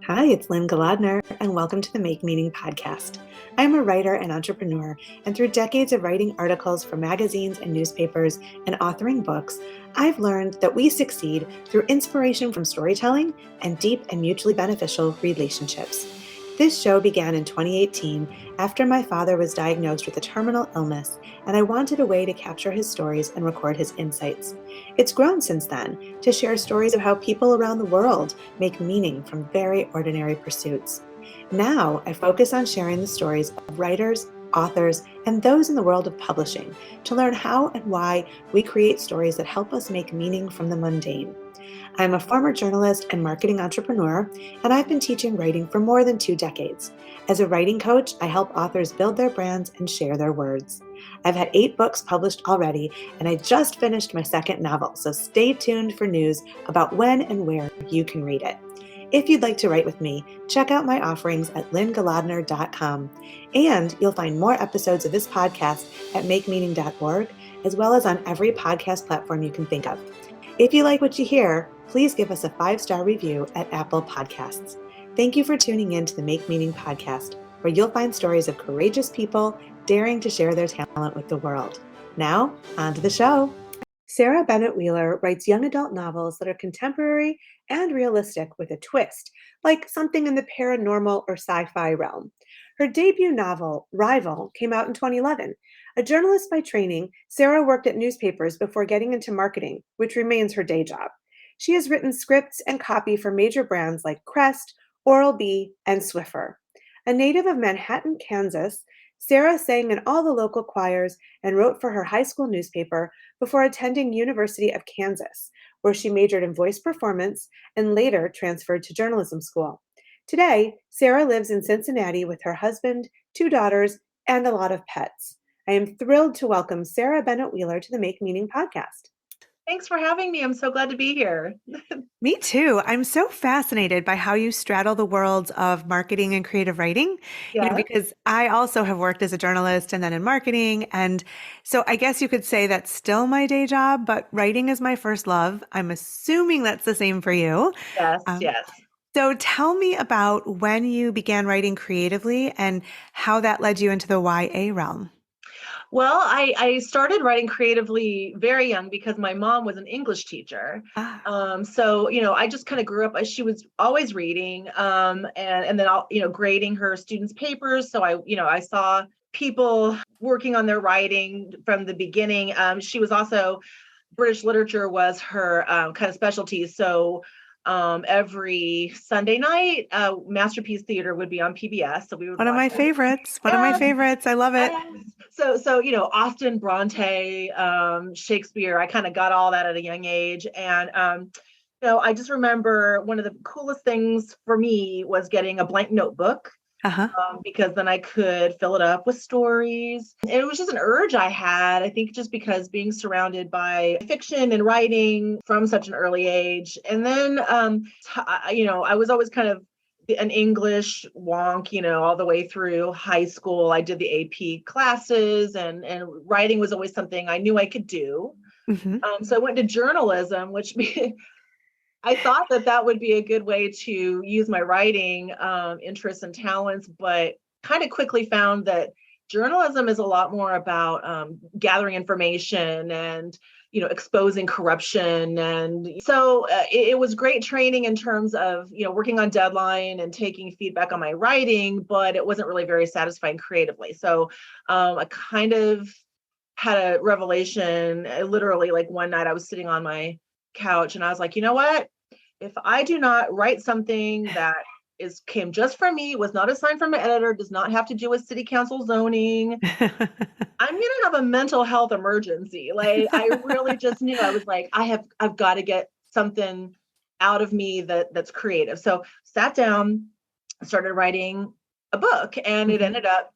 Hi, it's Lynne Golodner, and welcome to the Make Meaning podcast. I'm a writer and entrepreneur, and through decades of writing articles for magazines and newspapers and authoring books, I've learned that we succeed through inspiration from storytelling and deep and mutually beneficial relationships. This show began in 2018 after my father was diagnosed with a terminal illness, and I wanted a way to capture his stories and record his insights. It's grown since then to share stories of how people around the world make meaning from very ordinary pursuits. Now I focus on sharing the stories of writers, authors, and those in the world of publishing to learn how and why we create stories that help us make meaning from the mundane. I'm a former journalist and marketing entrepreneur, and I've been teaching writing for more than 2 decades. As a writing coach, I help authors build their brands and share their words. I've had 8 books published already, and I just finished my second novel, so stay tuned for news about when and where you can read it. If you'd like to write with me, check out my offerings at lynnegolodner.com, and you'll find more episodes of this podcast at makemeaning.org, as well as on every podcast platform you can think of. If you like what you hear, please give us a 5-star review at Apple Podcasts. Thank you for tuning in to the Make Meaning podcast, where you'll find stories of courageous people daring to share their talent with the world. Now, on to the show. Sara Bennett Wealer writes young adult novels that are contemporary and realistic with a twist, like something in the paranormal or sci-fi realm. Her debut novel, Rival, came out in 2011. A journalist by training, Sara worked at newspapers before getting into marketing, which remains her day job. She has written scripts and copy for major brands like Crest, Oral-B, and Swiffer. A native of Manhattan, Kansas, Sara sang in all the local choirs and wrote for her high school newspaper before attending University of Kansas, where she majored in voice performance and later transferred to journalism school. Today, Sara lives in Cincinnati with her husband, 2 daughters, and a lot of pets. I am thrilled to welcome Sara Bennett Wealer to the Make Meaning podcast. Thanks for having me. I'm so glad to be here. Me too. I'm so fascinated by how you straddle the worlds of marketing and creative writing, Yeah. because I also have worked as a journalist and then in marketing. And so I guess you could say that's still my day job, but writing is my first love. I'm assuming that's the same for you. Yes, Um, yes. so tell me about when you began writing creatively and how that led you into the YA realm. Well, I started writing creatively very young because my mom was an English teacher. Ah, So, I just kind of grew up, she was always reading, and then, grading her students' papers. So I saw people working on their writing from the beginning. She was also, British literature was her kind of specialty. So every Sunday night, Masterpiece Theater would be on PBS. So we would one of watch. my favorites. One of my Yes, favorites. I love it. yes. So Austen, Bronte, Shakespeare. I kind of got all that at a young age, and I just remember one of the coolest things for me was getting a blank notebook. Uh-huh. Because then I could fill it up with stories. And it was just an urge I had, I think, just because being surrounded by fiction and writing from such an early age. And then, I was always kind of an English wonk, all the way through high school. I did the AP classes, and writing was always something I knew I could do. Mm-hmm. So I went to journalism, which I thought that would be a good way to use my writing interests and talents, but kind of quickly found that journalism is a lot more about gathering information and exposing corruption. And so it was great training in terms of working on deadline and taking feedback on my writing, but it wasn't really very satisfying creatively. So I kind of had a revelation. Literally, like one night I was sitting on my couch and I was like, you know what? If I do not write something that came just from me, was not assigned from an editor, does not have to do with city council zoning, I'm gonna have a mental health emergency. Like I really just knew. I was like, I've got to get something out of me that's creative. So sat down, started writing a book, and it ended up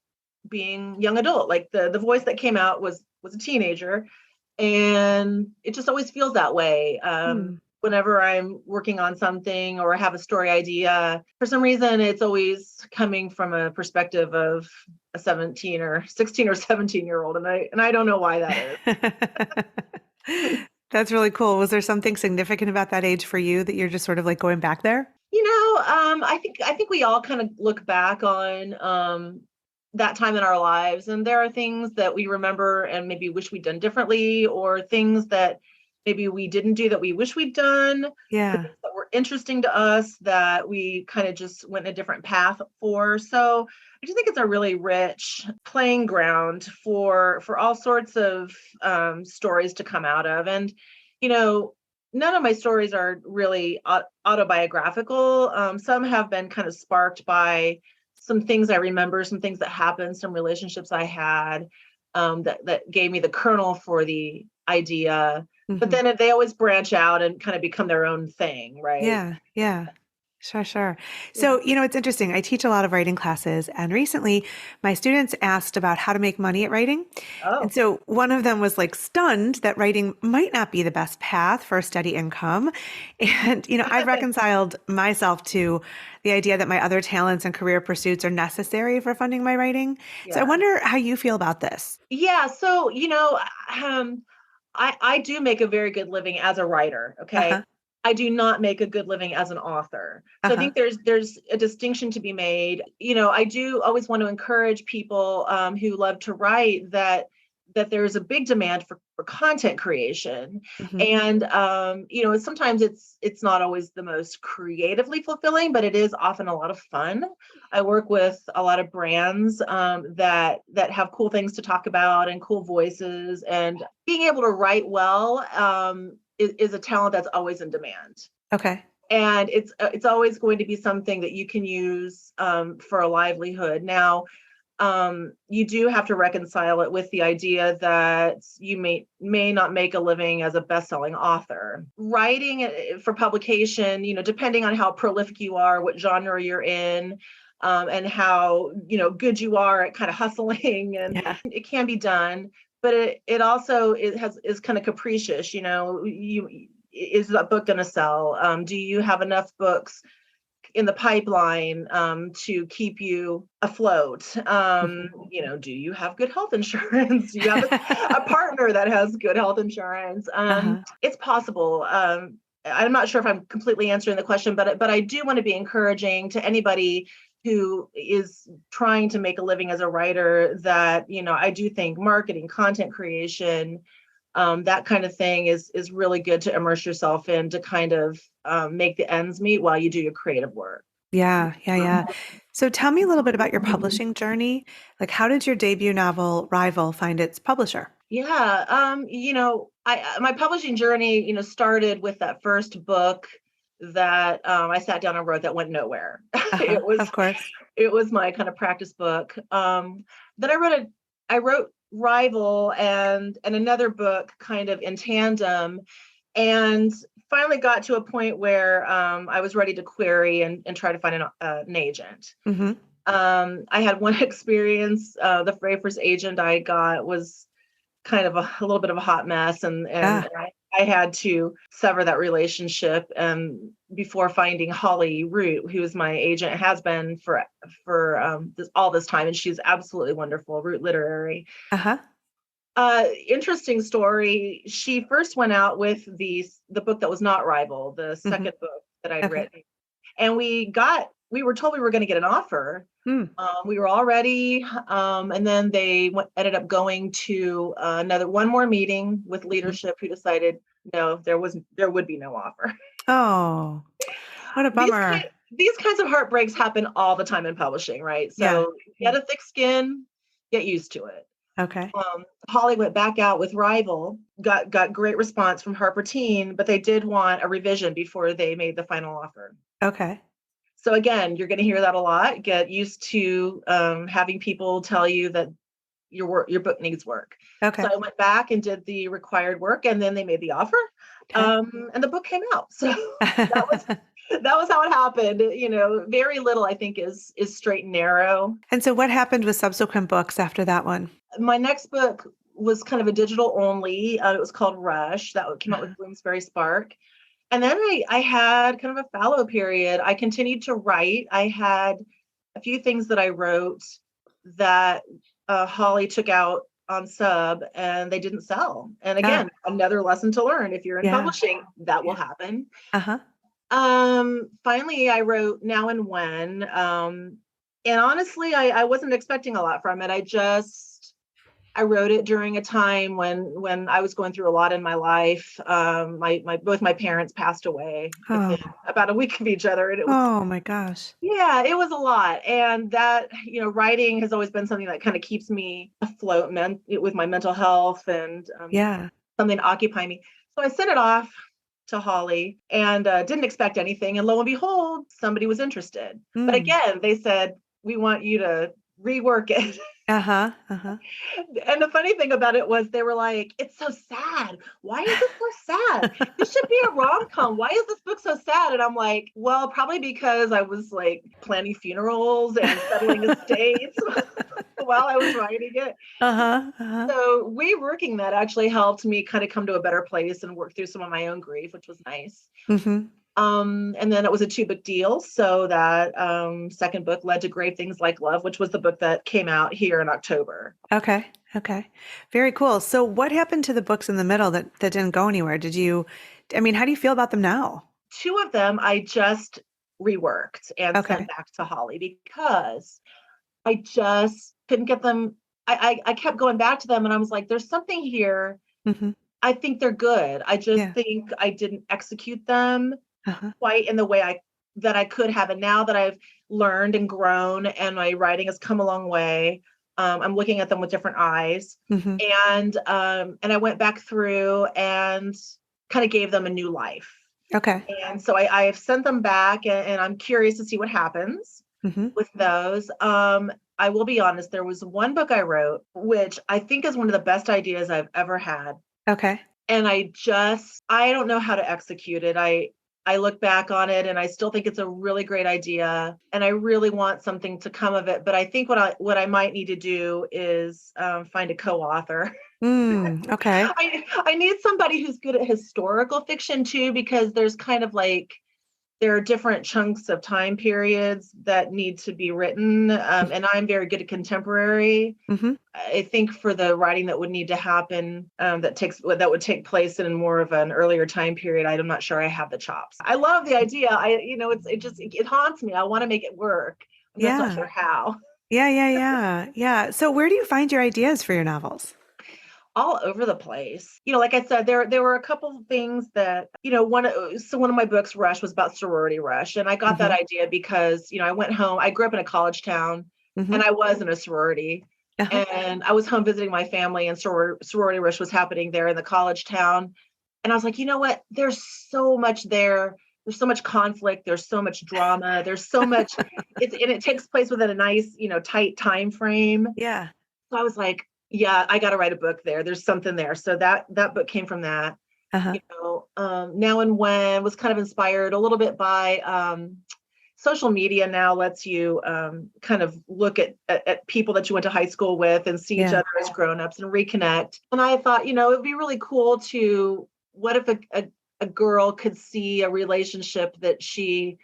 being young adult. Like the voice that came out was a teenager, and it just always feels that way. Whenever I'm working on something or I have a story idea, for some reason, it's always coming from a perspective of a 17 or 16 or 17-year-old. And I don't know why that is. That's really cool. Was there something significant about that age for you that you're just sort of like going back there? I think we all kind of look back on that time in our lives, and there are things that we remember and maybe wish we'd done differently, or things that maybe we didn't do that we wish we'd done, Yeah. things that were interesting to us that we kind of just went in a different path for. So I just think it's a really rich playing ground for all sorts of stories to come out of. And you know, none of my stories are really autobiographical. Some have been kind of sparked by some things I remember, some things that happened, some relationships I had, that gave me the kernel for the idea. But Hmm. then they always branch out and kind of become their own thing, right? Yeah. Yeah. Sure, sure. Yeah. So, it's interesting. I teach a lot of writing classes, and recently my students asked about how to make money at writing. And Oh, so one of them was like stunned that writing might not be the best path for a steady income. And, I've reconciled myself to the idea that my other talents and career pursuits are necessary for funding my writing. So I yeah. wonder how you feel about this. Yeah. So, um, I do make a very good living as a writer. Okay. Uh-huh. I do not make a good living as an author. So I Uh-huh. think there's a distinction to be made. I do always want to encourage people who love to write that there's a big demand for content creation. Hmm. And sometimes it's not always the most creatively fulfilling, but it is often a lot of fun. I work with a lot of brands that have cool things to talk about and cool voices, and being able to write well is a talent that's always in demand. Okay. And it's always going to be something that you can use for a livelihood. Now, you do have to reconcile it with the idea that you may not make a living as a best-selling author. Writing for publication, depending on how prolific you are, what genre you're in, and how good you are at kind of hustling, and Yeah. it can be done. But it also is kind of capricious. Is that book going to sell? Do you have enough books in the pipeline to keep you afloat? Do you have good health insurance? Do you have a partner that has good health insurance? Uh-huh. It's possible. I'm not sure if I'm completely answering the question, but I do want to be encouraging to anybody who is trying to make a living as a writer that, I do think marketing, content creation, that kind of thing is really good to immerse yourself in, to kind of make the ends meet while you do your creative work. Yeah, yeah, yeah. So tell me a little bit about your publishing journey. Like, how did your debut novel, Rival, find its publisher? Yeah, my publishing journey, started with that first book that I sat down and wrote that went nowhere. Uh-huh, it was of course. it was my kind of practice book. Then I wrote Rival and another book kind of in tandem, and finally got to a point where I was ready to query and try to find an agent. Hmm. I had one experience. The very first agent I got was kind of a little bit of a hot mess, and Ah, I had to sever that relationship before finding Holly Root, who is my agent, has been for all this time, and she's absolutely wonderful. Root Literary. uh-huh. Interesting story. She first went out with the book that was not Rival, the Hmm. second book that I'd Okay. written, and we were told we were going to get an offer. Hmm. We were all ready, and then they ended up going to one more meeting with Mhm. leadership, who decided no, there would be no offer. Oh, what a these bummer. kind these kinds of heartbreaks happen all the time in publishing, right? Yeah. So Yeah. get a thick skin, get used to it. Okay. Holly went back out with Rival, got great response from Harper Teen, but they did want a revision before they made the final offer. Okay. So again, you're going to hear that a lot. Get used to having people tell you that your book needs work. So Okay. I went back and did the required work, and then they made the offer, Okay. and the book came out. So that was that was how it happened. Very little, I think, is straight and narrow. And so what happened with subsequent books after that one? My next book was kind of a digital only. It was called Rush. That came out with Bloomsbury Spark. And then I had kind of a fallow period. I continued to write. I had a few things that I wrote that Holly took out on sub, and they didn't sell. And Ah, again, another lesson to learn. If you're in yeah. publishing, that will Yeah. happen. Uh-huh. Finally I wrote Now and When. And honestly, I wasn't expecting a lot from it. I wrote it during a time when I was going through a lot in my life. My both my parents passed away Oh, within about a week of each other, and it was, oh my gosh. yeah, it was a lot. And that, writing has always been something that kind of keeps me afloat with my mental health, and Yeah. something to occupy me. So I sent it off to Holly and didn't expect anything. And lo and behold, somebody was interested. But Mm. again, they said, we want you to rework it. Uh-huh. Uh-huh. And the funny thing about it was they were like, it's so sad. Why is it so sad? This should be a rom-com. Why is this book so sad? And I'm like, well, probably because I was like planning funerals and settling estates while I was writing it. Uh-huh. Uh-huh. So reworking that actually helped me kind of come to a better place and work through some of my own grief, which was nice. Mm-hmm. And then it was a 2-book deal. So that second book led to Great Things Like Love, which was the book that came out here in October. Okay. Okay. Very cool. So what happened to the books in the middle that didn't go anywhere? How do you feel about them now? 2 of them I just reworked and sent Okay. back to Holly because I just couldn't get them. I kept going back to them and I was like, there's something here. Mm-hmm. I think they're good. I just Yeah. think I didn't execute them Uh-huh. quite in the way I could have. And now that I've learned and grown and my writing has come a long way, I'm looking at them with different eyes. Mm-hmm. And I went back through and kind of gave them a new life. Okay. And so I have sent them back, and I'm curious to see what happens Mm-hmm. with those. I will be honest, there was one book I wrote, which I think is one of the best ideas I've ever had. Okay. And I don't know how to execute it. I look back on it and I still think it's a really great idea. And I really want something to come of it. But I think what I might need to do is find a co-author. Okay. I need somebody who's good at historical fiction too, because there's kind of like, there are different chunks of time periods that need to be written. And I'm very good at contemporary. Mm-hmm. I think for the writing that would need to happen, that would take place in more of an earlier time period, I'm not sure I have the chops. I love the idea. It haunts me. I want to make it work. I'm just not Yeah. sure how. Yeah. Yeah. Yeah. Yeah. So where do you find your ideas for your novels? All over the place. Like I said, there were a couple of things that, one of my books, Rush, was about sorority rush. And I got that Mm-hmm. idea because, I went home, I grew up in a college town Mm-hmm. and I was in a sorority. Uh-huh. And I was home visiting my family, and sorority rush was happening there in the college town. And I was like, you know what? There's so much there. There's so much conflict. There's so much drama. There's so much, and it takes place within a nice, tight time frame. Yeah. So I was like, yeah, I got to write a book there. There's something there. So that book came from that. Uh-huh. Now and When was kind of inspired a little bit by social media. Now lets you kind of look at people that you went to high school with and see each Yeah. other as grownups and reconnect. And I thought, it'd be really cool what if a girl could see a relationship that she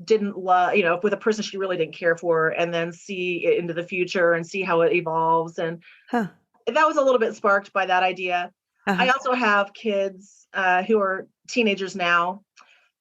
didn't love, with a person she really didn't care for, and then see it into the future and see how it evolves. And Huh. that was a little bit sparked by that idea. I Uh-huh. also have kids who are teenagers now,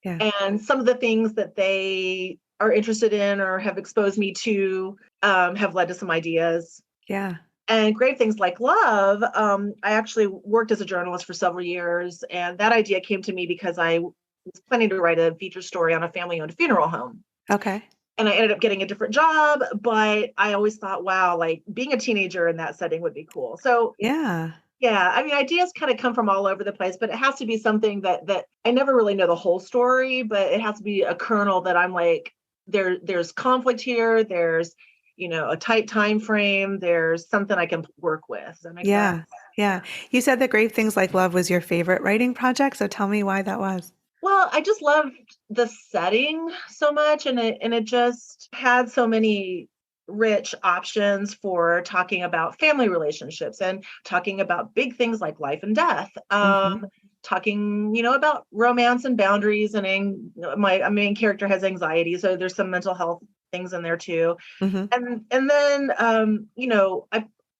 Yeah. and some of the things that they are interested in or have exposed me to have led to some ideas. Yeah. And Great Things Like Love, I actually worked as a journalist for several years, and that idea came to me because I was planning to write a feature story on a family-owned funeral home. Okay. And I ended up getting a different job, but I always thought, wow, like being a teenager in that setting would be cool. So Yeah. yeah, ideas kind of come from all over the place, but it has to be something that I never really know the whole story, but it has to be a kernel that I'm like, there's conflict here, there's, a tight time frame, there's something I can work with. Does that make Yeah. sense? Yeah. You said that Great Things Like Love was your favorite writing project, so tell me why that was. Well, I just loved the setting so much, and it just had so many rich options for talking about family relationships and talking about big things like life and death. Mm-hmm. Talking, about romance and boundaries, and my main character has anxiety, so there's some mental health things in there too. Mm-hmm. And then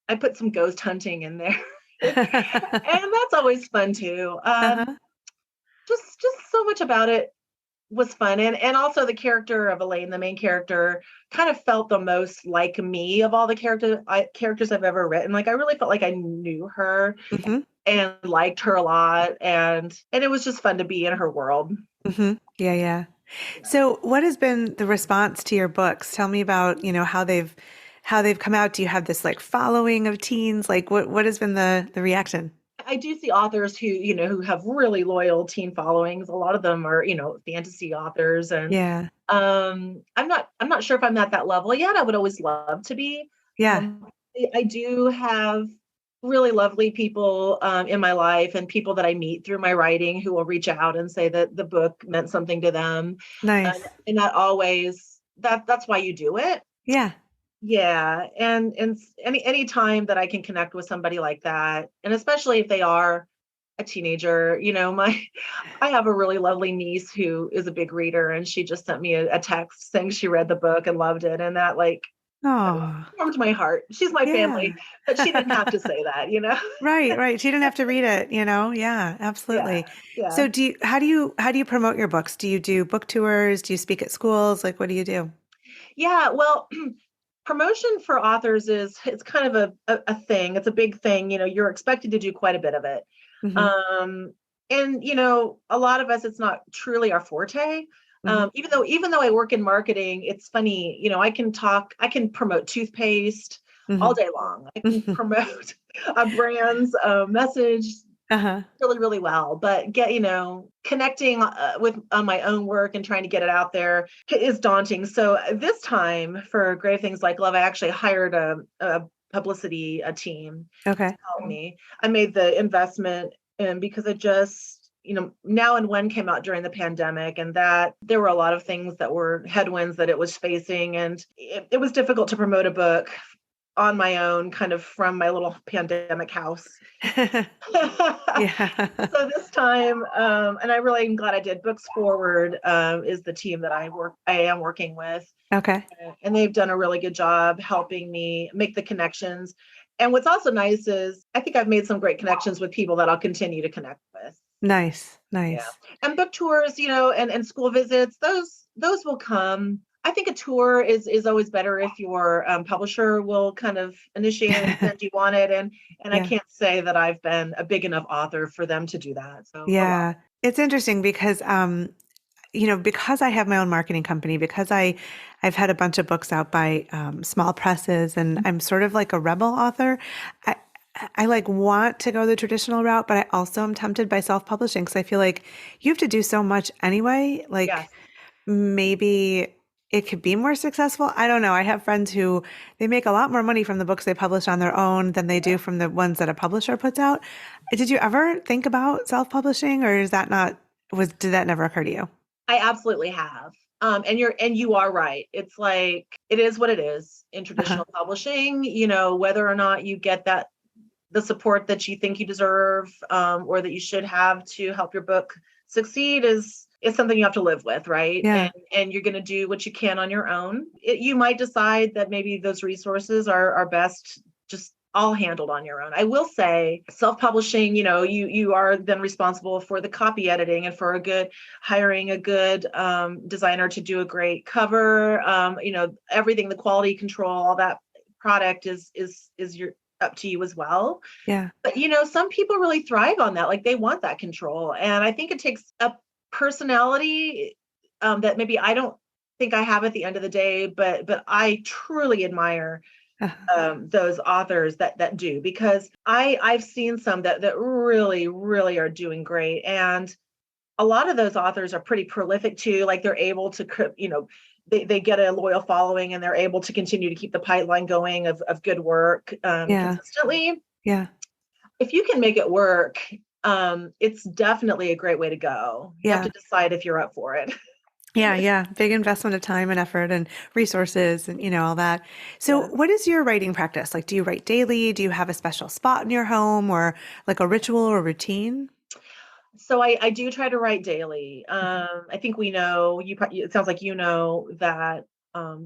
I put some ghost hunting in there. And that's always fun too. Uh-huh. Just so much about it was fun. And also the character of Elaine, the main character, kind of felt the most like me of all the characters I've ever written. Like I really felt like I knew her Mm-hmm. and liked her a lot. And it was just fun to be in her world. Mm-hmm. Yeah, yeah. So what has been the response to your books? Tell me about, how they've come out. Do you have this like following of teens? Like what has been the reaction? I do see authors who have really loyal teen followings. A lot of them are, fantasy authors. And Yeah. I'm not sure if I'm at that level yet. I would always love to be. Yeah. I do have really lovely people in my life, and people that I meet through my writing who will reach out and say that the book meant something to them. Nice. And not always that's why you do it. Yeah. Yeah, and any time that I can connect with somebody like that, and especially if they are a teenager, my I have a really lovely niece who is a big reader, and she just sent me a text saying she read the book and loved it, and that like Oh, warmed my heart. She's my yeah. family, but she didn't have to say that. Right, right. She didn't have to read it, Yeah, Yeah, absolutely. yeah. So how do you promote your books? Do you do book tours? Do you speak at schools? Like what do you do? Yeah, well, promotion for authors it's kind of a thing. It's a big thing. You're expected to do quite a bit of it. Hmm. Um, and a lot of us, it's not truly our forte. Hmm. Even though I work in marketing, it's funny. I can promote toothpaste all Hmm. day long. I can promote a brand's message Uh-huh. really, really well, but connecting with on my own work and trying to get it out there is daunting. So this time for Grave Things Like Love, I actually hired a publicity team to Okay. help me. I made the investment, and because I just Now and When came out during the pandemic, and that there were a lot of things that were headwinds that it was facing, and it was difficult to promote a book on my own, kind of from my little pandemic house. Yeah. So this time, and I really am glad I did. Books Forward is the team that I am working with, Okay. and they've done a really good job helping me make the connections. And what's also nice is I think I've made some great connections with people that I'll continue to connect with. Nice. Yeah. Nice. And book tours, and school visits, those will come. I think a tour is always better if your publisher will kind of initiate it and send you on it. And I Yeah. can't say that I've been a big enough author for them to do that. So oh well. Yeah. It's interesting because because I have my own marketing company, because I've had a bunch of books out by small presses, and I'm sort of like a rebel author. I I like want to go the traditional route, but I also am tempted by self-publishing because I feel like you have to do so much anyway. Like Yes. maybe it could be more successful. I don't know. I have friends who they make a lot more money from the books they publish on their own than they do from the ones that a publisher puts out. Did you ever think about self-publishing, or is that not did that never occur to you? I absolutely have. And you are right. It's like it is what it is in Uh-huh. traditional publishing, whether or not you get the support that you think you deserve, or that you should have to help your book succeed is something you have to live with, right? Yeah. And you're going to do what you can on your own. You might decide that maybe those resources are best just all handled on your own. I will say self-publishing, you are then responsible for the copy editing and for hiring a good designer to do a great cover, everything, the quality control, all that product is your up to you as well. Yeah. But some people really thrive on that. Like they want that control. And I think it takes a personality that maybe I don't think I have at the end of the day, but I truly admire Uh-huh. those authors that do, because I've seen some that really, really are doing great. And a lot of those authors are pretty prolific too. Like they're able to, they get a loyal following, and they're able to continue to keep the pipeline going of good work Yeah. consistently. Yeah. If you can make it work, it's definitely a great way to go. You have Yeah. to decide if you're up for it. Yeah, yeah. Big investment of time and effort and resources and all that. So Yeah. what is your writing practice? Like, do you write daily? Do you have a special spot in your home or like a ritual or routine? So I do try to write daily. Mhm. I think we know it sounds like that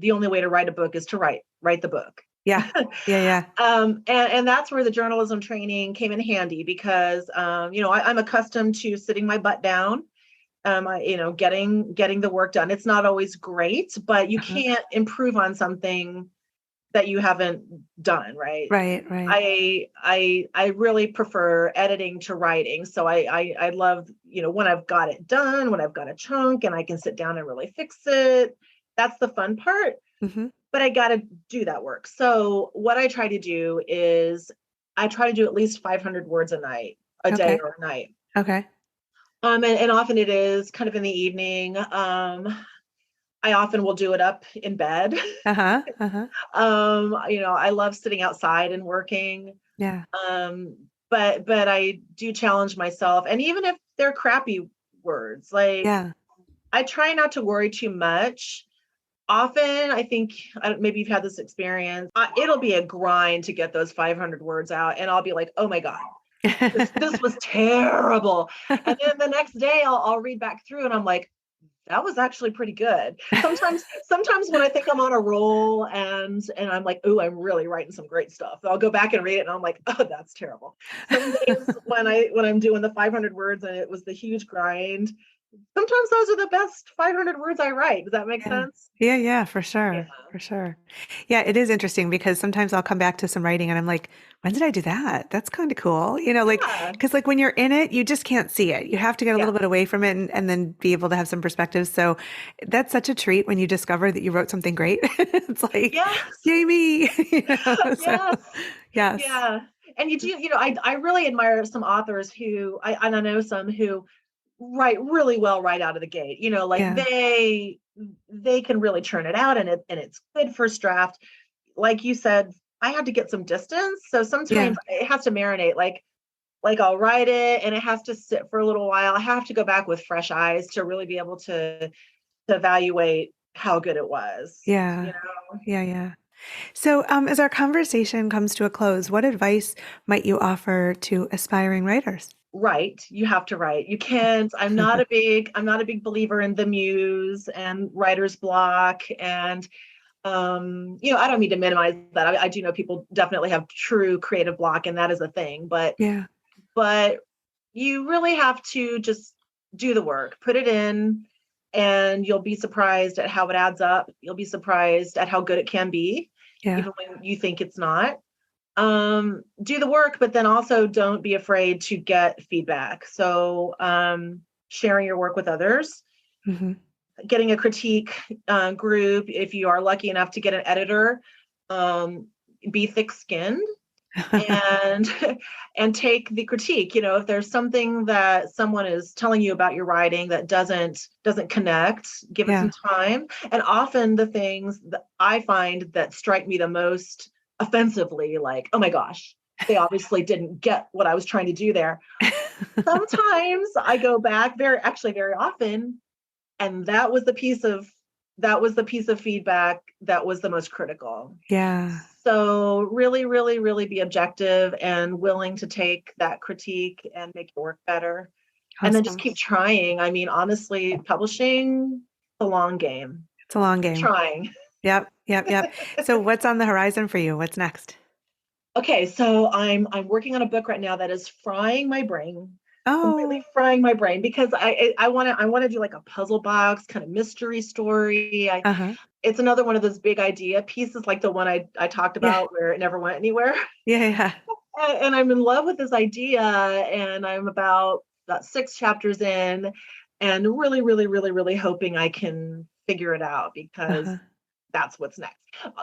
the only way to write a book is to write the book. Yeah. Yeah, yeah. And that's where the journalism training came in handy, because I'm accustomed to sitting my butt down getting the work done. It's not always great, but you Uh-huh. can't improve on something that you haven't done, right? Right, right. I really prefer editing to writing. So I love, when I've got it done, when I've got a chunk and I can sit down and really fix it. That's the fun part. Hmm. But I got to do that work. So what I try to do is I try to do at least 500 words a day Okay. or a night. Okay. And often it is kind of in the evening. I often will do it up in bed. Uh-huh. Uh-huh. I love sitting outside and working. Yeah. Um, but I do challenge myself. And even if they're crappy words, like Yeah. I try not to worry too much. Often, I think maybe you've had this experience. It'll be a grind to get those 500 words out, and I'll be like, "Oh my God, this was terrible." And then the next day, I'll read back through, and I'm like, "That was actually pretty good." Sometimes when I think I'm on a roll and I'm like, "Oh, I'm really writing some great stuff," I'll go back and read it, and I'm like, "Oh, that's terrible." Some days when I'm doing the 500 words and it was the huge grind, sometimes those are the best 500 words I write. Does that make Yeah. sense? Yeah, yeah, for Yeah. sure. For sure. Yeah, it is interesting because sometimes I'll come back to some writing and I'm like, when did I do that? That's kind of cool. Yeah. Because like when you're in it, you just can't see it. You have to get a Yeah. little bit away from it and then be able to have some perspective. So that's such a treat when you discover that you wrote something great. It's like, Yes. yay me. So Yes. yes. Yeah. And I really admire some authors and I know some who write really well right out of the gate. Like Yeah. they can really churn it out and it's good first draft. Like you said, I had to get some distance. So sometimes Yeah. it has to marinate. Like I'll write it and it has to sit for a little while. I have to go back with fresh eyes to really be able to evaluate how good it was. Yeah. Yeah. Yeah. So, as our conversation comes to a close, what advice might you offer to aspiring writers? Write. You have to write. You can't. I'm not a big believer in the muse and writer's block. And I don't mean to minimize that. I do know people definitely have true creative block, and that is a thing. But Yeah. but you really have to just do the work, put it in, and you'll be surprised at how it adds up. You'll be surprised at how good it can be, Yeah. even when you think it's not. Do the work, but then also don't be afraid to get feedback. So sharing your work with others, Hmm. getting a critique group. If you are lucky enough to get an editor, be thick-skinned and and take the critique. If there's something that someone is telling you about your writing that doesn't connect, give it some Yeah. time. And often the things that I find that strike me the most offensively, like, oh my gosh, they obviously didn't get what I was trying to do there. Sometimes I go back, very often, and that was the piece of feedback that was the most critical. Yeah. So really, really, really be objective and willing to take that critique and make it work better. And then just Awesome. keep trying. I mean, honestly, publishing a long game. It's a long Keep game. trying. Yep. Yep. Yep. So, what's on the horizon for you? What's next? Okay, so I'm working on a book right now that is frying my brain, completely Oh, frying my brain because I want to do like a puzzle box kind of mystery story. uh-huh. It's another one of those big idea pieces like the one I talked Yeah. about where it never went anywhere. Yeah. Yeah. And I'm in love with this idea, and I'm about 6 chapters in, and really, really, really, really hoping I can figure it out because Uh-huh. that's what's next.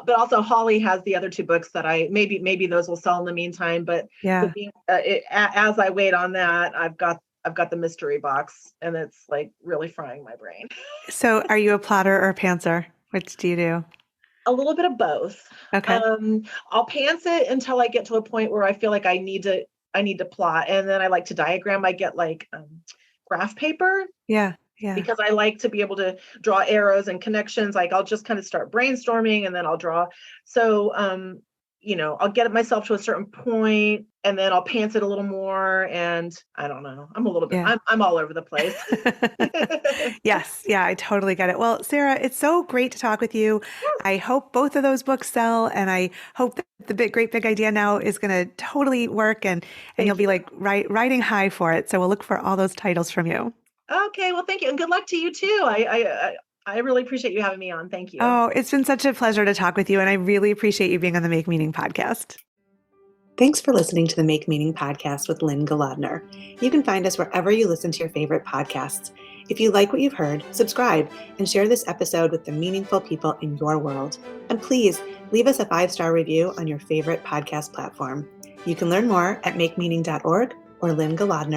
But also, Holly has the other two books that I maybe those will sell in the meantime. But Yeah. as I wait on that, I've got the mystery box, and it's like really frying my brain. So, are you a plotter or a pantser? Which do you do? A little bit of both. Okay. Um, I'll pants it until I get to a point where I feel like I need to plot, and then I like to diagram. I get like graph paper Yeah. Yeah. because I like to be able to draw arrows and connections. Like I'll just kind of start brainstorming and then I'll draw. So I'll get myself to a certain point and then I'll pants it a little more. And I don't know. I'm a little bit. Yeah. I'm all over the place. Yes, yeah, I totally get it. Well, Sara, it's so great to talk with you. I hope both of those books sell, and I hope that the great big idea now is going to totally work, and you'll Thank be you. like riding high for it. So we'll look for all those titles from you. Okay, well, thank you, and good luck to you too. I really appreciate you having me on. Thank you. Oh, it's been such a pleasure to talk with you, and I really appreciate you being on the Make Meaning podcast. Thanks for listening to the Make Meaning podcast with Lynne Golodner. You can find us wherever you listen to your favorite podcasts. If you like what you've heard, subscribe and share this episode with the meaningful people in your world. And please leave us a 5-star review on your favorite podcast platform. You can learn more at makemeaning.org or lynnegolodner.com.